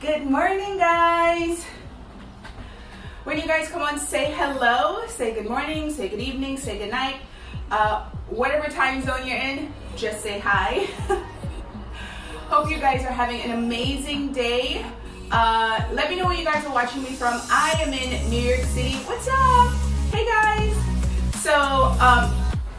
Good morning, guys. When you guys come on, say hello, say good morning, say good evening, say good night. Whatever time zone you're in, just say hi. Hope you guys are having an amazing day. Let me know where you guys are watching me from. I am in New York City. What's up? Hey, guys. So,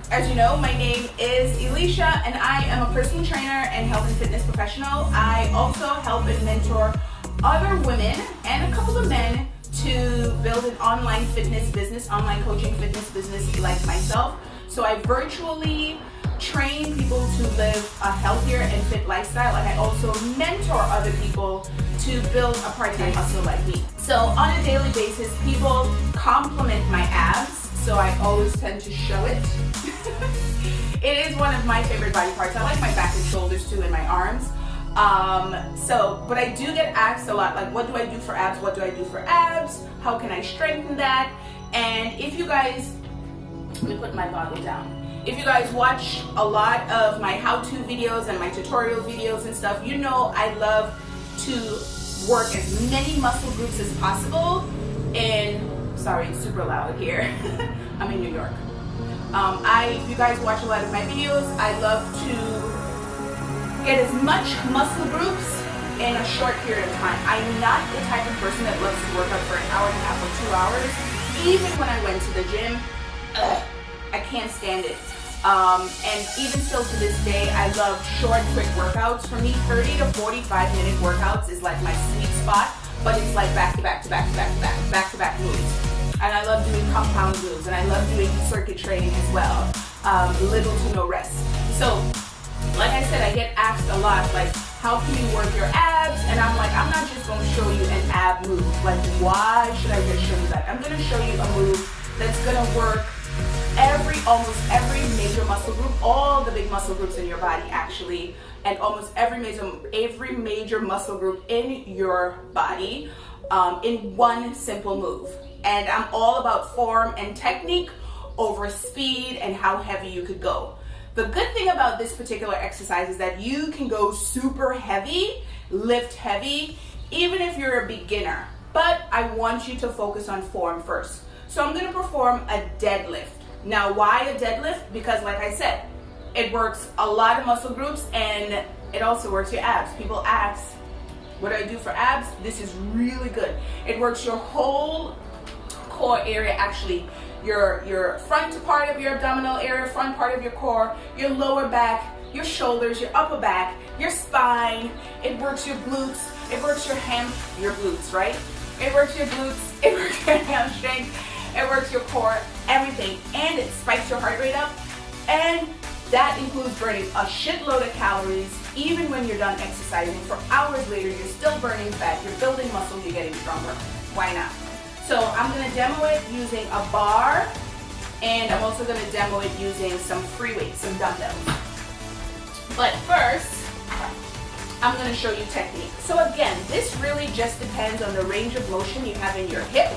as you know, my name is Alicia, and I am a personal trainer and health and fitness professional. I also help and mentor other women and a couple of men to build an online fitness business, online coaching fitness business like myself. So I virtually train people to live a healthier and fit lifestyle, and I also mentor other people to build a part-time hustle like me. So on a daily basis, people compliment my abs, so I always tend to show it. It is one of my favorite body parts. I like my back and shoulders too, and my arms. But I do get asked a lot, like, what do I do for abs? What do I do for abs? How can I strengthen that? And if you guys, let me put my bottle down. If you guys watch a lot of my how-to videos and my tutorial videos and stuff, you know I love to work as many muscle groups as possible sorry, it's super loud here. I'm in New York. If you guys watch a lot of my videos, I love to get as much muscle groups in a short period of time. I'm not the type of person that loves to work out for an hour and a half or 2 hours. Even when I went to the gym, I can't stand it. And even still to this day, I love short, quick workouts. For me, 30 to 45 minute workouts is like my sweet spot, but it's like back to back to back to back to back, back to back moves. And I love doing compound moves, and I love doing circuit training as well. Little to no rest. So, like I said, I get asked a lot, like, how can you work your abs? And I'm like, I'm not just going to show you an ab move. Like, why should I just show you that? I'm going to show you a move that's going to work almost every major muscle group, all the big muscle groups in your body actually, and almost every major muscle group in your body in one simple move. And I'm all about form and technique over speed and how heavy you could go. The good thing about this particular exercise is that you can go super heavy, lift heavy, even if you're a beginner. But I want you to focus on form first. So I'm going to perform a deadlift. Now, why a deadlift? Because like I said, it works a lot of muscle groups and it also works your abs. People ask, what do I do for abs? This is really good. It works your whole core area, actually. Your front part of your abdominal area, front part of your core, your lower back, your shoulders, your upper back, your spine. It works your glutes. It works your glutes, right? It works your glutes. It works your hamstrings. It works your core, everything. And it spikes your heart rate up. And that includes burning a shitload of calories. Even when you're done exercising, for hours later, you're still burning fat. You're building muscle. You're getting stronger. Why not? So I'm going to demo it using a bar, and I'm also going to demo it using some free weights, some dumbbells. But first, I'm going to show you technique. So again, this really just depends on the range of motion you have in your hip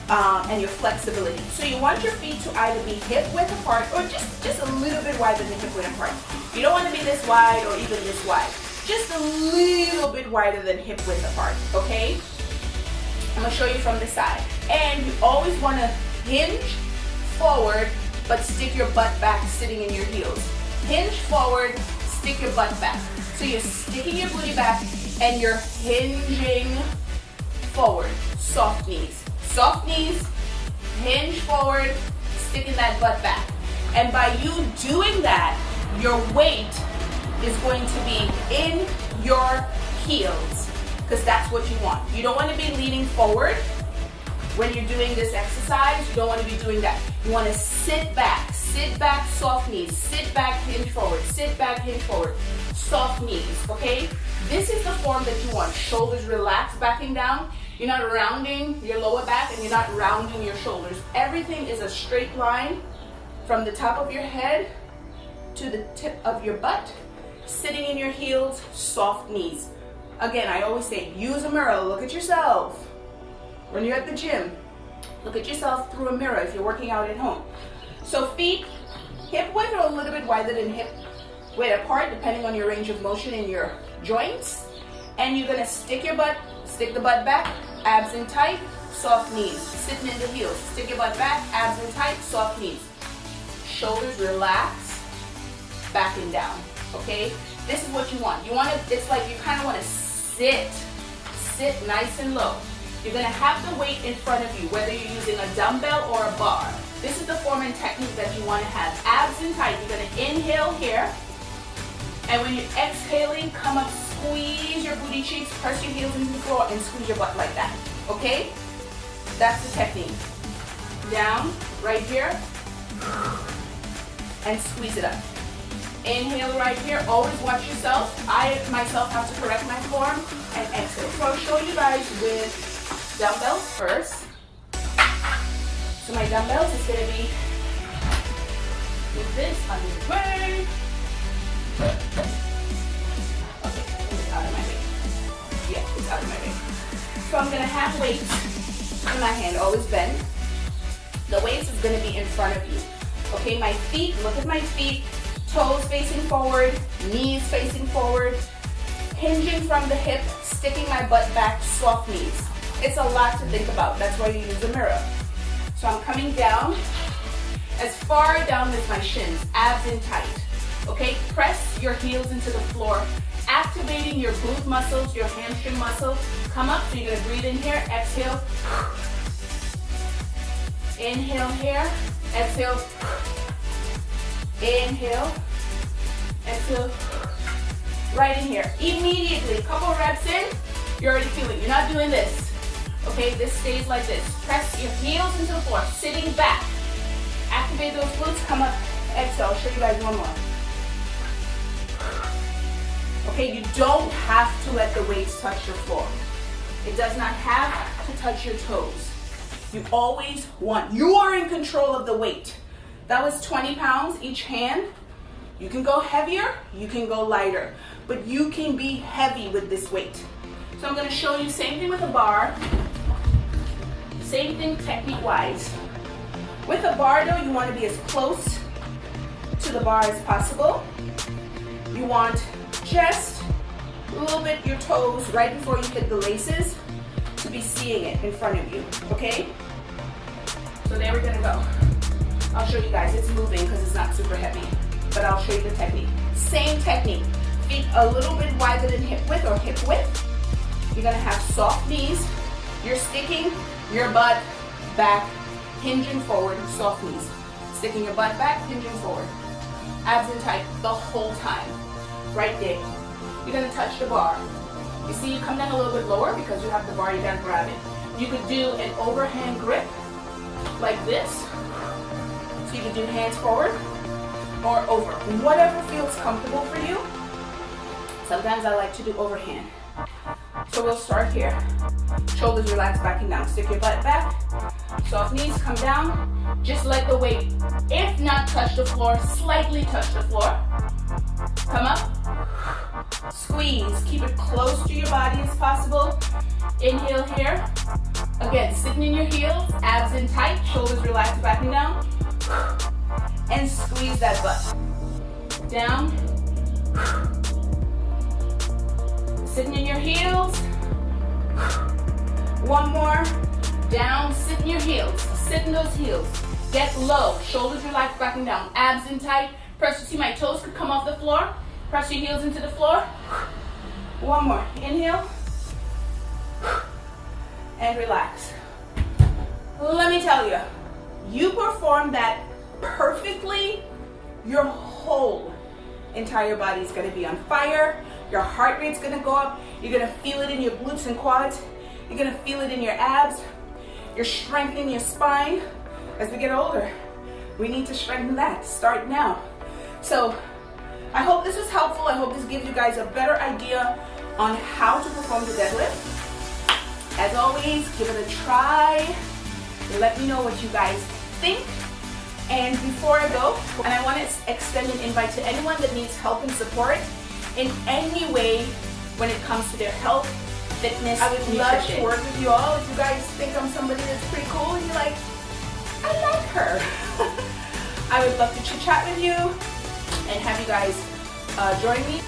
and your flexibility. So you want your feet to either be hip width apart or just a little bit wider than hip width apart. You don't want to be this wide or even this wide. Just a little bit wider than hip width apart, okay? I'm going to show you from the side. And you always want to hinge forward, but stick your butt back sitting in your heels. Hinge forward, stick your butt back. So you're sticking your booty back and you're hinging forward. Soft knees. Soft knees, hinge forward, sticking that butt back. And by you doing that, your weight is going to be in your heels, because that's what you want. You don't want to be leaning forward when you're doing this exercise. You don't want to be doing that. You want to sit back, soft knees, sit back, hinge forward, sit back, hinge forward, soft knees, okay? This is the form that you want. Shoulders relaxed, backing down. You're not rounding your lower back and you're not rounding your shoulders. Everything is a straight line from the top of your head to the tip of your butt, sitting in your heels, soft knees. Again, I always say, use a mirror, look at yourself. When you're at the gym, look at yourself through a mirror if you're working out at home. So feet, hip width or a little bit wider than hip width apart, depending on your range of motion in your joints. And you're gonna stick the butt back, abs in tight, soft knees. Sitting in the heels, stick your butt back, abs in tight, soft knees. Shoulders relax, back and down, okay? This is what you want. It's like you kind of want to sit nice and low. You're gonna have the weight in front of you, whether you're using a dumbbell or a bar. This is the form and technique that you want to have. Abs in tight. You're gonna inhale here, and when you're exhaling, come up, squeeze your booty cheeks, press your heels into the floor, and squeeze your butt like that. Okay? That's the technique. Down, right here, and squeeze it up. Inhale right here. Always watch yourself. I myself have to correct my form and exhale. So I'll show you guys with dumbbells first. So my dumbbells is going to be with this under the way. Okay, it's out of my way. Yeah, it's out of my way. So I'm going to have weights in my hand, always bend. The weights is going to be in front of you. Okay, my feet, look at my feet. Toes facing forward, knees facing forward, hinging from the hip, sticking my butt back, soft knees. It's a lot to think about. That's why you use a mirror. So I'm coming down as far down as my shins, abs in tight. Okay, press your heels into the floor, activating your glute muscles, your hamstring muscles. Come up, so you're gonna breathe in here, exhale. Inhale here, exhale. Inhale, exhale, right in here. Immediately, couple reps in, you're already feeling, you're not doing this. Okay, this stays like this. Press your heels into the floor, sitting back. Activate those glutes, come up, exhale. I'll show you guys one more. Okay, you don't have to let the weights touch your floor. It does not have to touch your toes. You always want, you are in control of the weight. That was 20 pounds each hand. You can go heavier, you can go lighter, but you can be heavy with this weight. So I'm gonna show you same thing with a bar, same thing technique-wise. With a bar though, you wanna be as close to the bar as possible. You want just a little bit your toes right before you hit the laces to be seeing it in front of you, okay? So there we're gonna go. I'll show you guys, it's moving because it's not super heavy, but I'll show you the technique. Same technique, feet a little bit wider than hip width or hip width. You're gonna have soft knees. You're sticking your butt back, hinging forward, soft knees. Sticking your butt back, hinging forward. Abs in tight the whole time, right there. You're gonna touch the bar. You see you come down a little bit lower because you have the bar, you gotta grab it. You could do an overhand grip like this. You can do hands forward or over, whatever feels comfortable for you. Sometimes I like to do overhand. So we'll start here. Shoulders relaxed, backing down. Stick your butt back. Soft knees, come down. Just let the weight, if not touch the floor, slightly touch the floor. Come up. Squeeze. Keep it close to your body as possible. Inhale here. Again, sitting in your heels, abs in tight, shoulders relaxed, backing down. And squeeze that butt. Down. Sitting in your heels. One more. Down, sit in your heels. Sit in those heels. Get low. Shoulders relaxed, backing down. Abs in tight. Press to see my toes could come off the floor. Press your heels into the floor. One more. Inhale. And relax. Let me tell you, you perform that perfectly, your whole entire body is going to be on fire. Your heart rate's going to go up. You're going to feel it in your glutes and quads. You're going to feel it in your abs. You're strengthening your spine. As we get older, we need to strengthen that. Start now. So I hope this was helpful. I hope this gives you guys a better idea on how to perform the deadlift. As always, give it a try. Let me know what you guys think. And before I go, and I want to extend an invite to anyone that needs help and support in any way when it comes to their health, fitness, I would love to work with you all. If you guys think I'm somebody that's pretty cool and you're like, I like her. I would love to chit chat with you and have you guys join me.